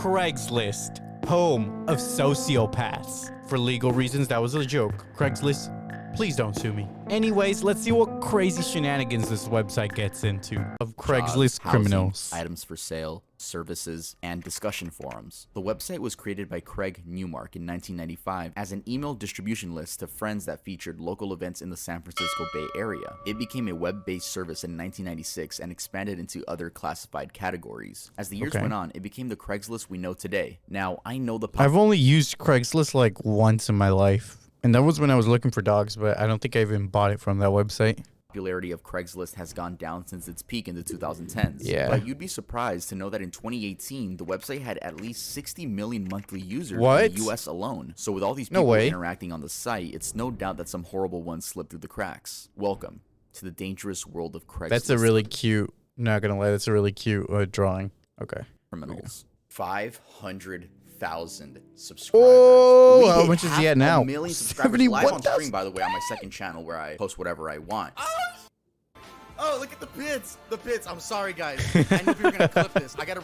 Craigslist, home of sociopaths. For legal reasons, that was a joke. Craigslist, please don't sue me. Anyways, let's see what crazy shenanigans this website gets into of Craigslist Jobs, criminals. housing, items for sale, services, and discussion forums. The website was created by Craig Newmark in 1995 as an email distribution list to friends that featured local events in the San Francisco Bay Area. It became a web-based service in 1996 and expanded into other classified categories. As the years went on, it became the Craigslist we know today. Now, I know the I've only used Craigslist like once in my life. And that was when I was looking for dogs, but I don't think I even bought it from that website. Popularity of Craigslist has gone down since its peak in the 2010s. Yeah. But you'd be surprised to know that in 2018, the website had at least 60 million monthly users in the US alone. So with all these people interacting on the site, it's no doubt that some horrible ones slipped through the cracks. Welcome to the dangerous world of Craigslist. That's a really cute, not gonna lie, that's a really cute drawing. Okay. Criminals. 500,000 subscribers. Oh, how much is he at now? 1 million subscribers live on stream, by the way, on my second channel where I post whatever I want. Oh, look at the bits. The bits. I'm sorry, guys. I knew we were gonna clip this. I'm gonna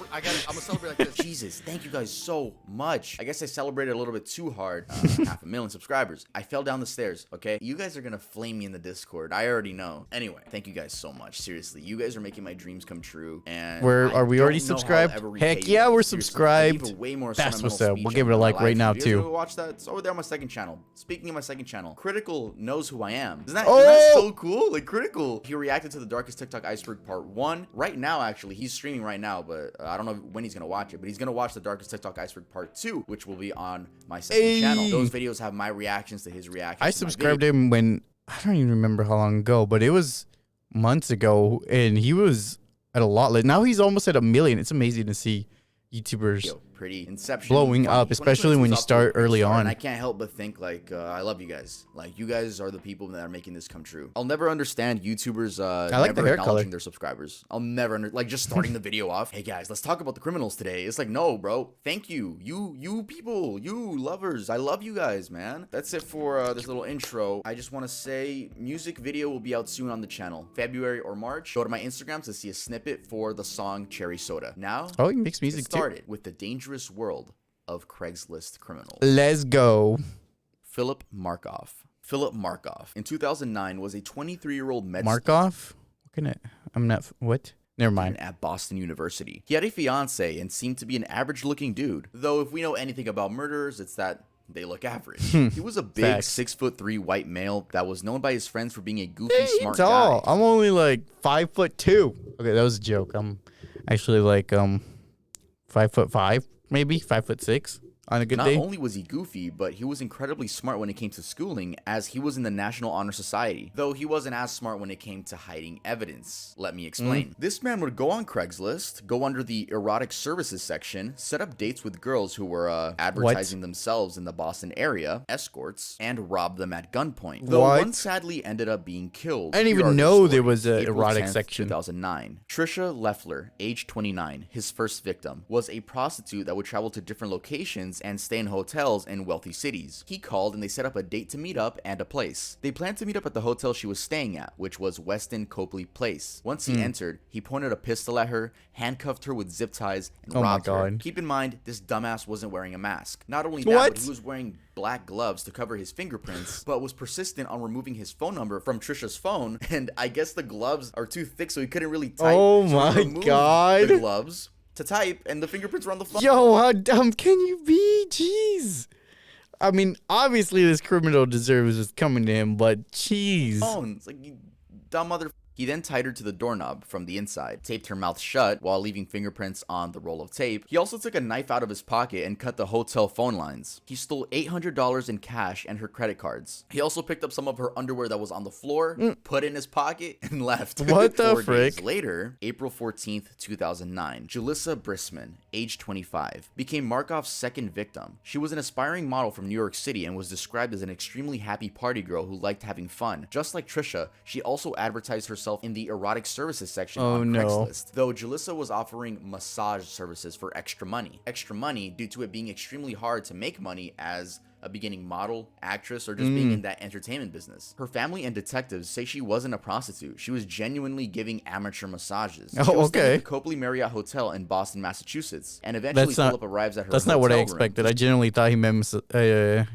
celebrate like this. Jesus, thank you guys so much. I guess I celebrated a little bit too hard. 500,000 subscribers. I fell down the stairs, okay? You guys are gonna flame me in the Discord. I already know. Anyway, thank you guys so much. Seriously, you guys are making my dreams come true. And are we already subscribed? Heck yeah, we're subscribed. That's what's up. We'll give it a like right now, too. Watch that. It's over there on my second channel. Speaking of my second channel, Critical knows who I am. Isn't that so cool? Like, Critical. He reacted to the Darkest TikTok Iceberg Part 1. Right now, actually, he's streaming right now, but I don't know when he's gonna watch it, but he's gonna watch the Darkest TikTok Iceberg Part 2, which will be on my second channel. Those videos have my reactions to his reactions. I subscribed him when, I don't even remember how long ago, but it was months ago, and he was at a lot. Now he's almost at 1 million. It's amazing to see YouTubers pretty inception blowing up, especially when you start early on. And I can't help but think, like, I love you guys. Like, you guys are the people that are making this come true. I'll never understand YouTubers never acknowledging their subscribers. I'll never like just starting the video off. Hey guys, let's talk about the criminals today. It's like, no, bro. Thank you. You people, you lovers. I love you guys, man. That's it for this little intro. I just want to say music video will be out soon on the channel. February or March. Go to my Instagram to see a snippet for the song Cherry Soda. Now, he makes music too. Started with the dangerous world of Craigslist criminals. Let's go. Philip Markoff. Philip Markoff in 2009 was a 23-year-old med Markoff? What? Never mind. At Boston University. He had a fiance and seemed to be an average-looking dude. Though if we know anything about murderers, it's that they look average. He was a big 6'3" white male that was known by his friends for being a goofy, smart guy. I'm only like 5'2". Okay, that was a joke. I'm actually like 5'5", maybe 5'6" on a good day. Not only was he goofy, but he was incredibly smart when it came to schooling, as he was in the National Honor Society, though he wasn't as smart when it came to hiding evidence. Let me explain. This man would go on Craigslist, go under the erotic services section, set up dates with girls who were advertising themselves in the Boston area, escorts, and rob them at gunpoint. Though one sadly ended up being killed. I didn't even know there was an erotic 10th, section. 2009. Trisha Leffler, age 29, his first victim, was a prostitute that would travel to different locations and stay in hotels in wealthy cities. He called and they set up a date to meet up and a place. They planned to meet up at the hotel she was staying at, which was Westin Copley Place. Once he entered, he pointed a pistol at her, handcuffed her with zip ties, and robbed her. Keep in mind, this dumbass wasn't wearing a mask. Not only that, but he was wearing black gloves to cover his fingerprints, but was persistent on removing his phone number from Trisha's phone, and I guess the gloves are too thick so he couldn't really type. Oh my god. The gloves to type, and the fingerprints were on the phone. Yo, how dumb can you be? Jeez. I mean, obviously this criminal deserves what's coming to him, but jeez. It's like, you dumb mother. He then tied her to the doorknob from the inside, taped her mouth shut while leaving fingerprints on the roll of tape. He also took a knife out of his pocket and cut the hotel phone lines. He stole $800 in cash and her credit cards. He also picked up some of her underwear that was on the floor, put it in his pocket, and left. What the 4 frick? days later, April 14th, 2009, Julissa Brisman, age 25, became Markoff's second victim. She was an aspiring model from New York City and was described as an extremely happy party girl who liked having fun. Just like Trisha, she also advertised herself in the erotic services section on Craigslist, though Julissa was offering massage services for extra money. Extra money due to it being extremely hard to make money, as a beginning model, actress, or just being in that entertainment business. Her family and detectives say she wasn't a prostitute. She was genuinely giving amateur massages. Oh, She was staying okay. at the Copley Marriott Hotel in Boston, Massachusetts, and eventually Philip arrives at her That's hotel not what I room. expected. I genuinely thought he meant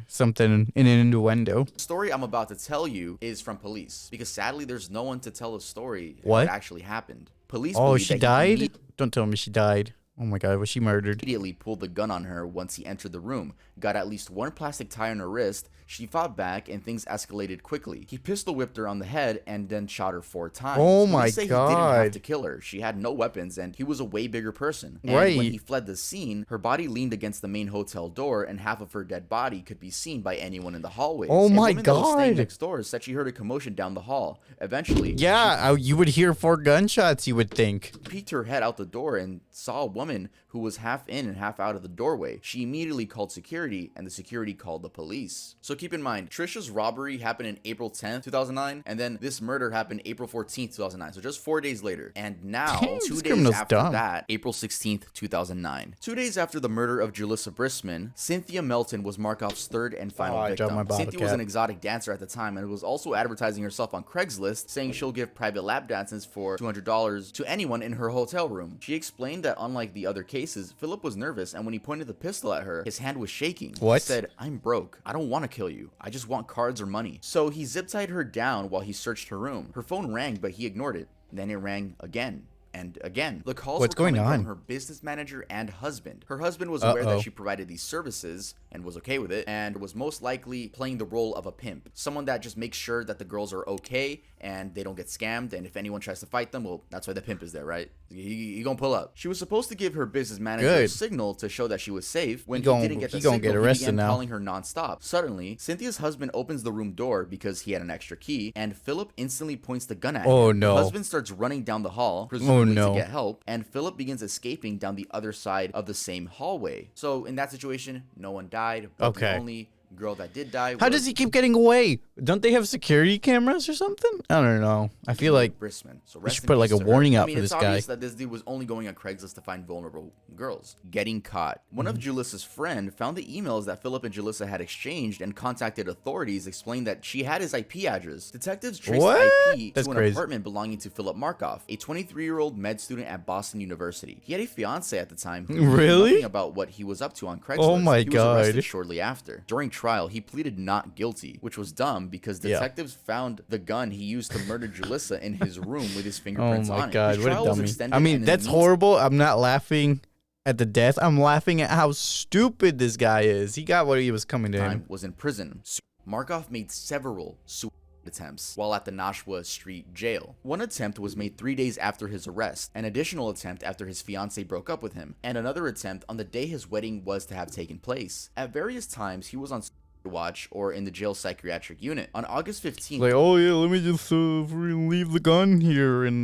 something in an innuendo. The story I'm about to tell you is from police, because sadly there's no one to tell the story What? that actually happened. Police Oh, believe she that he died? Don't tell me she died. Oh my god, was she murdered? immediately pulled the gun on her once he entered the room, got at least one plastic tie on her wrist. She fought back and things escalated quickly. He pistol whipped her on the head and then shot her 4 times. Oh Police my say he didn't have God. to kill her. She had no weapons and he was a way bigger person. And Right. when he fled the scene, her body leaned against the main hotel door and half of her dead body could be seen by anyone in the hallways. Oh A my woman that was staying God. next door said she heard a commotion down the hall. Eventually, Yeah, you would hear 4 gunshots, you would think. she peeked her head out the door and saw a woman who was half in and half out of the doorway. She immediately called security, and the security called the police. So keep in mind, Trisha's robbery happened in April 10th, 2009, and then this murder happened April 14th, 2009, so just 4 days later. And now, Dang, 2 this days criminal's after dumb. that, April 16th, 2009. 2 days after the murder of Julissa Brisman, Cynthia Melton was Markoff's third and final I dropped my victim. bottle Cynthia was cap. an exotic dancer at the time and was also advertising herself on Craigslist, saying she'll give private lap dances for $200 to anyone in her hotel room. She explained that unlike the other cases, Philip was nervous, and when he pointed the pistol at her, his hand was shaking. What? He said, "I'm broke. I don't want to kill you. I just want cards or money." So he zip-tied her down while he searched her room. Her phone rang, but he ignored it. Then it rang again. And again, the calls What's were coming going on? from her business manager and husband. Her husband was aware Uh-oh. that she provided these services and was okay with it, and was most likely playing the role of a pimp, someone that just makes sure that the girls are okay and they don't get scammed, and if anyone tries to fight them, well, that's why the pimp is there, right? He gonna pull up. She was supposed to give her business manager a Good. signal to show that she was safe. When He gon- didn't get the he gon' signal, get he arrested began now. calling her nonstop. Suddenly, Cynthia's husband opens the room door because he had an extra key, and Philip instantly points the gun at Oh, him. no. The husband starts running down the hall, presumably no. to get help, and Philip begins escaping down the other side of the same hallway. So in that situation, no one died, but Okay. the only girl that did die How was does he keep getting away? Don't they have security cameras or something? I don't know. I feel like Brisman. So we rest should in put like peace a to her. warning I out mean, for it's this guy. obvious that this dude was only going on Craigslist to find vulnerable girls. Getting caught. One of Julissa's friend found the emails that Philip and Julissa had exchanged and contacted authorities, explained that she had his IP address. Detectives traced What? the IP That's to an crazy. apartment belonging to Philip Markoff, a 23-year-old med student at Boston University. He had a fiance at the time who knew Really? nothing about what he was up to on Craigslist. Oh my he was arrested God. shortly after. During trial, he pleaded not guilty, which was dumb because Yeah. detectives found the gun he used to murder Julissa in his room with his Oh fingerprints on my it. god, His what a trial was dummy. extended, I and mean, in the that's meantime- horrible. I'm not laughing at the death. I'm laughing at how stupid this guy is. He got what he was coming to him. time was in prison. Markoff made several suicide attempts while at the Nashua Street jail. One attempt was made 3 days after his arrest, an additional attempt after his fiancée broke up with him, and another attempt on the day his wedding was to have taken place. At various times, he was on watch or in the jail psychiatric unit. On August 15th, Like, oh yeah, let me just leave the gun here and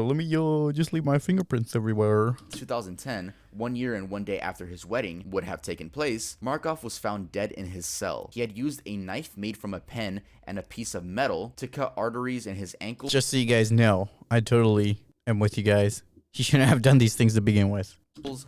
let me just leave my fingerprints everywhere. 2010, 1 year and 1 day after his wedding would have taken place, Markoff was found dead in his cell. He had used a knife made from a pen and a piece of metal to cut arteries in his ankle. Just so you guys know, I totally am with you guys. He shouldn't have done these things to begin with.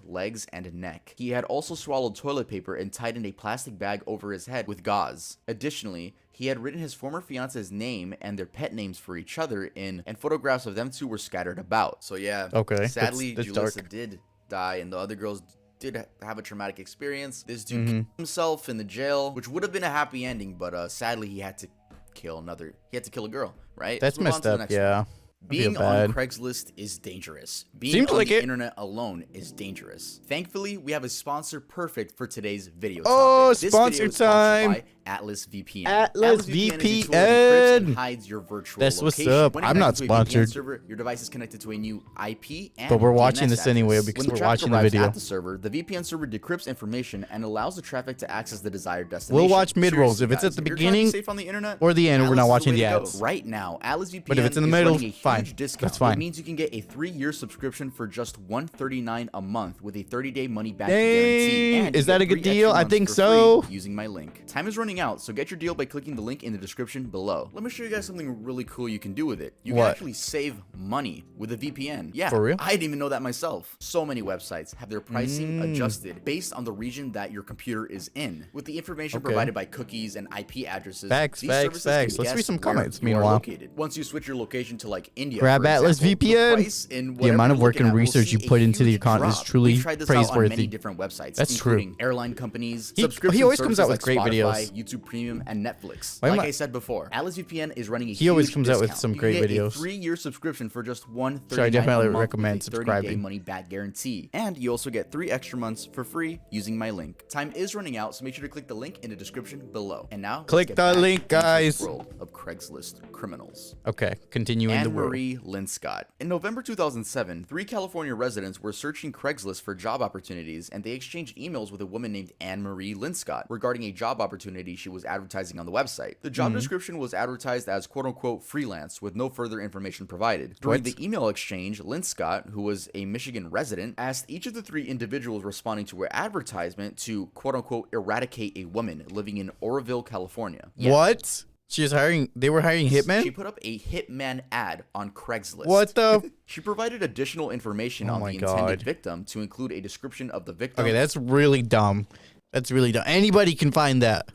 Legs, and neck. He had also swallowed toilet paper and tightened a plastic bag over his head with gauze. Additionally, he had written his former fiance's name and their pet names for each other in, and photographs of them two were scattered about. So yeah, Okay, sadly, that's Julissa dark. did die, and the other girls did have a traumatic experience. This dude killed himself in the jail, which would have been a happy ending, but sadly he had to kill a girl, right? That's Let's move on messed to the up, next one. yeah. Being bad. on Craigslist is dangerous. Being Seems on like the it. internet alone is dangerous. Thankfully, we have a sponsor perfect for today's video Oh, topic. This sponsor video is sponsored time. by Atlas VPN. Atlas is a tool that VPN. encrypts and hides your virtual That's what's location. up. When it I'm not connects to a VPN sponsored. server, your device is connected to a new IP and But we're watching DNS this anyway address. because When we're traffic watching the arrives video. at the server, the VPN server decrypts information and allows the traffic to access the desired destination. We'll watch mid-rolls. Seriously, If it's guys, at the if you're trying to be beginning safe on the internet, or the end, we're not Atlas is watching way the to go. ads. Right now, Atlas VPN But if it's in the is middle, running a fine. huge discount. That's fine. It means you can get a 3-year subscription for just $139 a month with a 30-day money-back Dang, guarantee. And is you that get a good 3 extra deal? I months think for so. free using my link. Time is running running out, so get your deal by clicking the link in the description below. Let me show you guys something really cool you can do with it. You can actually save money with a VPN. Yeah, for real? I didn't even know that myself. So many websites have their pricing adjusted based on the region that your computer is in. With the information provided by cookies and IP addresses, these services can Let's read guess some where comments. you are Meanwhile, located. Once you switch your location to like India, grab for Atlas example, VPN. The amount of work and research you put into the account is truly praiseworthy. Many different websites, That's including true. airline companies, He always comes out with great Spotify, videos. YouTube Premium, and Netflix. Why Like am I- I said before, Atlas VPN is running a He always huge comes out with discount. some You great can get videos. a 3-year subscription for just $139 So I definitely a month recommend with a 30-day subscribing. money back guarantee. And you also get 3 extra months for free using my link. Time is running out, so make sure to click the link in the description below. And now, Click let's get the back link, into this guys. world of Craigslist criminals. Okay, continuing the world. Anne-Marie Linscott. In November 2007, 3 California residents were searching Craigslist for job opportunities, and they exchanged emails with a woman named Anne-Marie Linscott regarding a job opportunity she was advertising on the website. The job description was advertised as quote-unquote freelance with no further information provided. During the email exchange, Linscott, who was a Michigan resident, asked each of the 3 individuals responding to her advertisement to quote-unquote eradicate a woman living in Oroville, California. Yeah. What? They were hiring hitmen? She put up a hitman ad on Craigslist. What the? She provided additional information on the intended victim to include a description of the victim, Okay, that's really dumb. That's really dumb. Anybody can find that.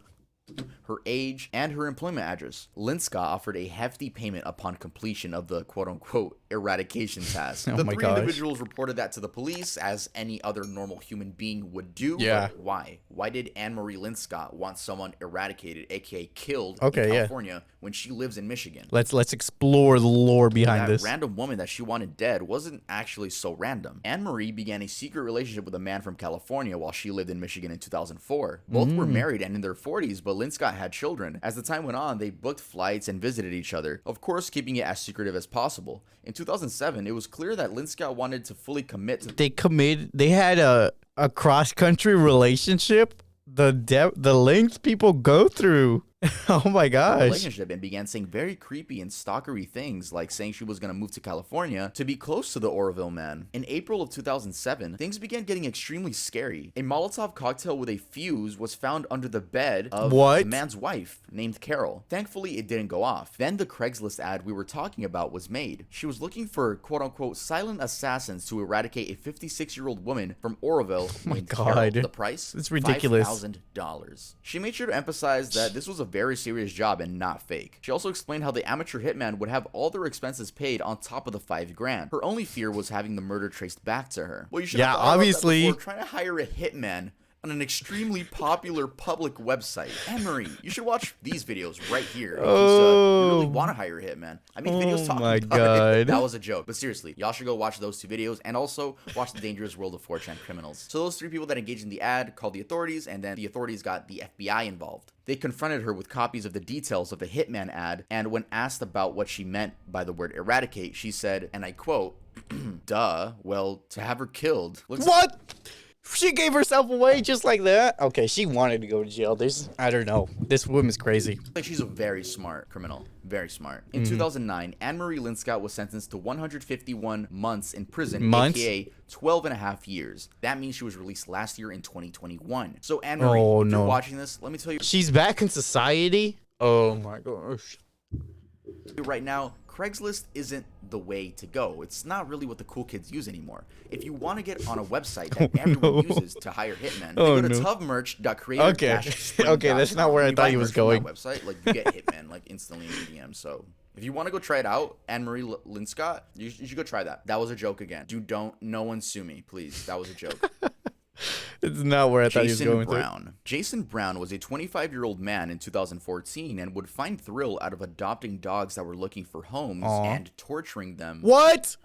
her age, and her employment address. Linscott offered a hefty payment upon completion of the quote-unquote eradication task. The 3 individuals reported that to the police, as any other normal human being would do. Yeah. But why? Why did Anne-Marie Linscott want someone eradicated, aka killed, in California when she lives in Michigan? Let's explore the lore behind this. That random woman that she wanted dead wasn't actually so random. Anne-Marie began a secret relationship with a man from California while she lived in Michigan in 2004. Both were married and in their 40s, but Linscott had children. As the time went on, they booked flights and visited each other, of course keeping it as secretive as possible. In 2007, it was clear that Linscott wanted to fully commit to... They had a cross-country relationship? The lengths people go through. Oh my gosh. Relationship, and began saying very creepy and stalkery things, like saying she was going to move to California to be close to the Oroville man. In April of 2007, things began getting extremely scary. A Molotov cocktail with a fuse was found under the bed of the man's wife, named Carol. Thankfully, it didn't go off. Then the Craigslist ad we were talking about was made. She was looking for quote-unquote silent assassins to eradicate a 56-year-old woman from Oroville named Carol. The price? It's ridiculous. $5,000. She made sure to emphasize that this was a very serious job and not fake. She also explained how the amateur hitman would have all their expenses paid on top of the $5,000. Her only fear was having the murder traced back to her. Well, you should have thought about that before trying to hire a hitman on an extremely popular public website. Anne-Marie, you should watch these videos right here in case you really want to hire a hitman. I mean, videos talking about it. That was a joke. But seriously, y'all should go watch those 2 videos and also watch The Dangerous World of 4chan Criminals. So those 3 people that engaged in the ad called the authorities, and then the authorities got the FBI involved. They confronted her with copies of the details of the hitman ad, and when asked about what she meant by the word eradicate, she said, and I quote, duh, well, to have her killed. What? She gave herself away just like that? Okay, she wanted to go to jail. I don't know. This woman's crazy. Like, she's a very smart criminal. Very smart. In 2009, Anne-Marie Linscott was sentenced to 151 months in prison, aka 12 and a half years. That means she was released last year in 2021. So Anne-Marie, if you're watching this, let me tell you. She's back in society? Oh my gosh. Right now, Craigslist isn't the way to go. It's not really what the cool kids use anymore. If you want to get on a website that everyone uses to hire hitmen, go to tuvmerch.creator-spring.com. Okay, that's not where I thought he was going. Website, like, you get hitmen like instantly in your DM. So if you want to go try it out, Anne-Marie Linscott, you should go try that. That was a joke again. No one sue me, please. That was a joke. It's not where I thought he was going to. Jason Brown was a 25-year-old man in 2014 and would find thrill out of adopting dogs that were looking for homes and torturing them. What?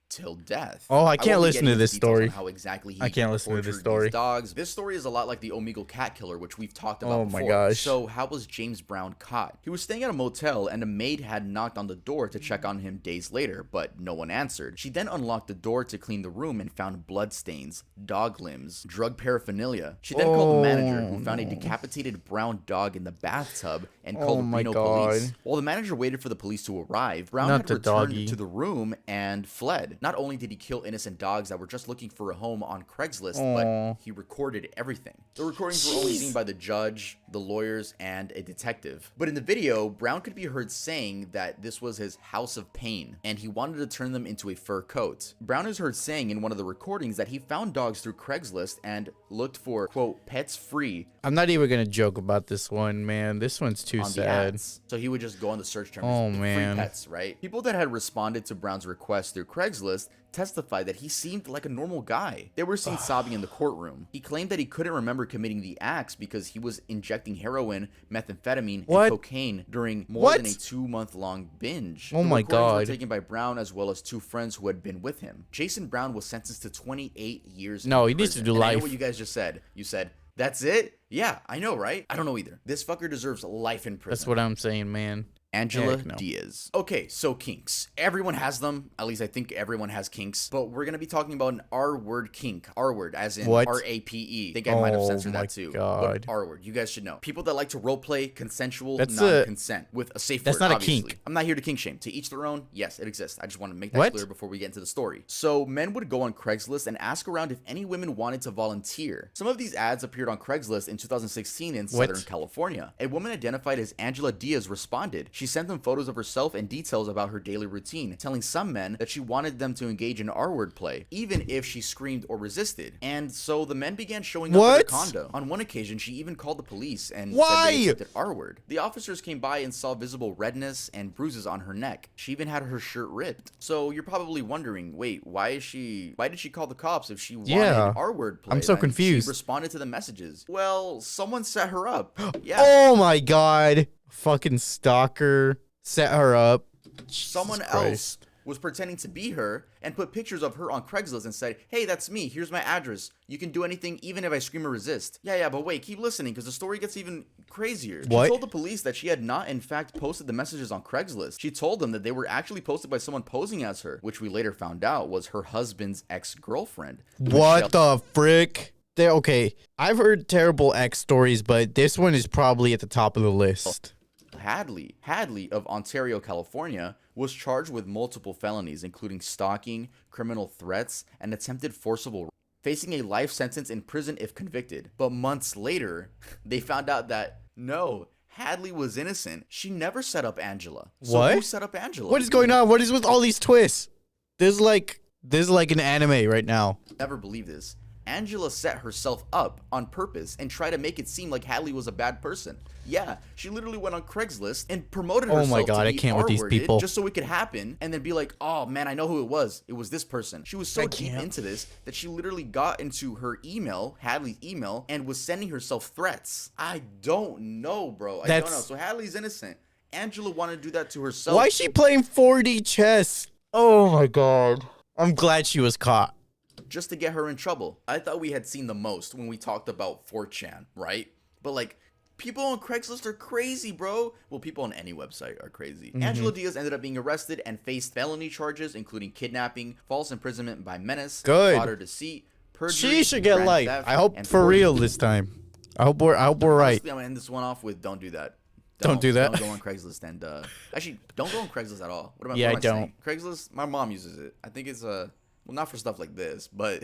Till death. Oh, I can't listen to this story. How exactly he I can't listen to this story. Dogs. This story is a lot like the Omegle cat killer, which we've talked about before. Oh my gosh. So how was James Brown caught? He was staying at a motel, and a maid had knocked on the door to check on him days later, but no one answered. She then unlocked the door to clean the room and found bloodstains, dog limbs, drug paraphernalia. She then called the manager, who found a decapitated brown dog in the bathtub and called Reno police. While the manager waited for the police to arrive, Brown had returned to the room and fled. And not only did he kill innocent dogs that were just looking for a home on Craigslist, Aw. but he recorded everything. The recordings were only seen by the judge, the lawyers, and a detective. But in the video, Brown could be heard saying that this was his house of pain, and he wanted to turn them into a fur coat. Brown is heard saying in one of the recordings that he found dogs through Craigslist and looked for, quote, pets free I'm not even gonna joke about this one, man. This one's too on the sad. ads. So he would just go on the search term, Oh, free man. pets, right? People that had responded to Brown's request through Craigslist testified that he seemed like a normal guy. They were seen sobbing in the courtroom. He claimed that he couldn't remember committing the acts because he was injecting heroin, methamphetamine, What? and cocaine during more What? than a 2-month-long binge. Oh The my recordings were God. taken by Brown as well as 2 friends who had been with him. Jason Brown was sentenced to 28 years. No, in he needs to prison. do And I know life. what you guys just said. You said, that's it? Yeah, I know, right? I don't know either. This fucker deserves life in prison. That's what I'm saying, man. Angela Heck no. Diaz. Okay, so kinks. Everyone has them. At least I think everyone has kinks. But we're going to be talking about an R-word kink. R-word, as in What? R-A-P-E. I think I might have Oh censored my that too. God. But R-word, you guys should know. People that like to roleplay consensual That's non-consent with a safe that's word, not a obviously. kink. I'm not here to kink shame. To each their own. Yes, it exists. I just want to make that What? clear before we get into the story. So men would go on Craigslist and ask around if any women wanted to volunteer. Some of these ads appeared on Craigslist in 2016 in What? Southern California. A woman identified as Angela Diaz responded. She sent them photos of herself and details about her daily routine, telling some men that she wanted them to engage in R-word play, even if she screamed or resisted. And so the men began showing up at her What? condo. On one occasion, she even called the police and Why? said they accepted R-word. The officers came by and saw visible redness and bruises on her neck. She even had her shirt ripped. So you're probably wondering, wait, why did she call the cops if she wanted Yeah. R-word play? I'm so Then confused. She responded to the messages. Well, someone set her up. Yeah. Oh my God. Fucking stalker. Set her up. Someone Jesus else Christ. was pretending to be her and put pictures of her on Craigslist and said, hey, that's me. Here's my address. You can do anything, even if I scream or resist. Yeah, but wait, keep listening because the story gets even crazier. What? She told the police that she had not, in fact, posted the messages on Craigslist. She told them that they were actually posted by someone posing as her, which we later found out was her husband's ex-girlfriend. What the frick? Okay, I've heard terrible ex stories, but this one is probably at the top of the list. Hadley of Ontario, California, was charged with multiple felonies, including stalking, criminal threats, and attempted forcible rape, facing a life sentence in prison if convicted. But months later, they found out that, no, Hadley was innocent. She never set up Angela. So What? who set up Angela? What is going on? What is with all these twists? There's like an anime right now. Never believe this. Angela set herself up on purpose and tried to make it seem like Hadley was a bad person. Yeah, she literally went on Craigslist and promoted herself. Oh my God, to I be can't with these R-worded people. just so it could happen, and then be like, "Oh man, I know who it was. It was this person." She was so I deep can't. into this that she literally got into her email, Hadley's email, and was sending herself threats. I don't know, bro. I don't know. That's- So Hadley's innocent. Angela wanted to do that to herself. Why is she playing 4D chess? Oh my God. I'm glad she was caught. Just to get her in trouble. I thought we had seen the most when we talked about 4chan, right? But like, people on Craigslist are crazy, bro. Well, people on any website are crazy. Angela Diaz ended up being arrested and faced felony charges, including kidnapping, false imprisonment by menace, Good. fraud or deceit, perjury, She should get grand life. theft, I hope and for forgery. real this time. I hope we're right. Honestly, I'm gonna end this one off with don't do that. Don't do that. Don't go on Craigslist and actually don't go on Craigslist at all. What am I? Yeah, what am I saying? Craigslist. My mom uses it. I think it's well, not for stuff like this, but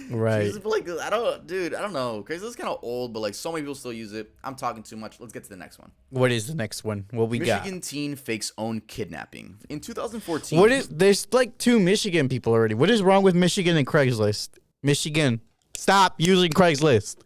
Right. she uses it for, like, I don't know. Craigslist is kind of old, but like so many people still use it. I'm talking too much. Let's get to the next one. What is the next one? What we got? Michigan teen fakes own kidnapping. In 2014, What is there's like 2 Michigan people already. What is wrong with Michigan and Craigslist? Michigan, stop using Craigslist.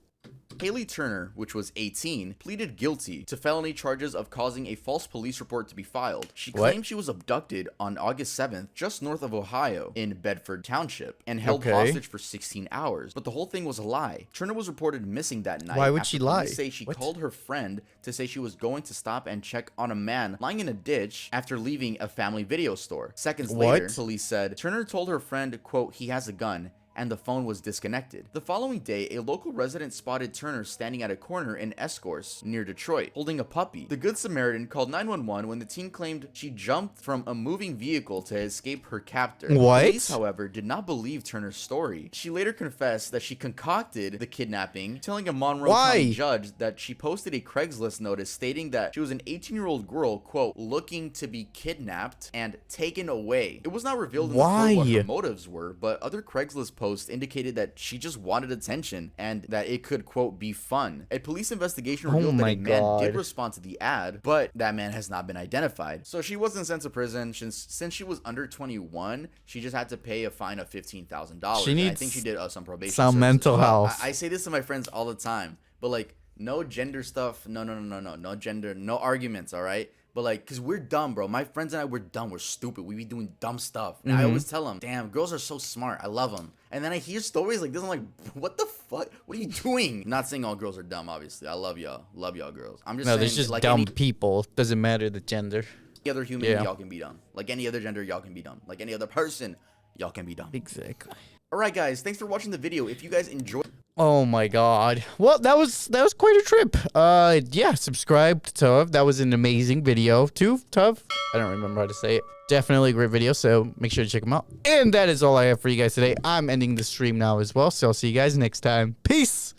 Haley Turner, which was 18, pleaded guilty to felony charges of causing a false police report to be filed. She What? claimed she was abducted on August 7th, just north of Ohio, in Bedford Township, and held Okay. hostage for 16 hours. But the whole thing was a lie. Turner was reported missing that night. Why would after she police lie? Say she What? called her friend to say she was going to stop and check on a man lying in a ditch after leaving a family video store. Seconds later, What? police said Turner told her friend, quote, "He has a gun. and the phone was disconnected. The following day, a local resident spotted Turner standing at a corner in Escorts near Detroit, holding a puppy. The Good Samaritan called 911 when the teen claimed she jumped from a moving vehicle to escape her captor. What? Police, however, did not believe Turner's story. She later confessed that she concocted the kidnapping, telling a Monroe County judge that she posted a Craigslist notice stating that she was an 18-year-old girl, quote, looking to be kidnapped and taken away. It was not revealed in the court what her motives were, but other Craigslist posts indicated that she just wanted attention and that it could, quote, be fun. A police investigation revealed that a man did respond to the ad, but that man has not been identified. So she wasn't sent to prison since she was under 21. She just had to pay a fine of $15,000. She needs, I think she did some probation. Some mental health. I say this to my friends all the time, but like, no gender stuff. No gender, no arguments. All right. But like, cause we're dumb, bro. My friends and I, we're dumb. We're stupid. We be doing dumb stuff. And I always tell them, damn, girls are so smart. I love them. And then I hear stories like this. I'm like, what the fuck? What are you doing? I'm not saying all girls are dumb, obviously. I love y'all. Love y'all girls. I'm just saying. No, there's just like dumb people. Doesn't matter the gender. Any other human, y'all can be dumb. Like any other gender, y'all can be dumb. Like any other person, y'all can be dumb. Exactly. All right, guys. Thanks for watching the video. If you guys enjoyed. Oh my god. Well, that was quite a trip. Yeah, subscribe to Tov. That was an amazing video. To Tov. I don't remember how to say it. Definitely a great video, so make sure to check them out. And that is all I have for you guys today. I'm ending the stream now as well, so I'll see you guys next time. Peace!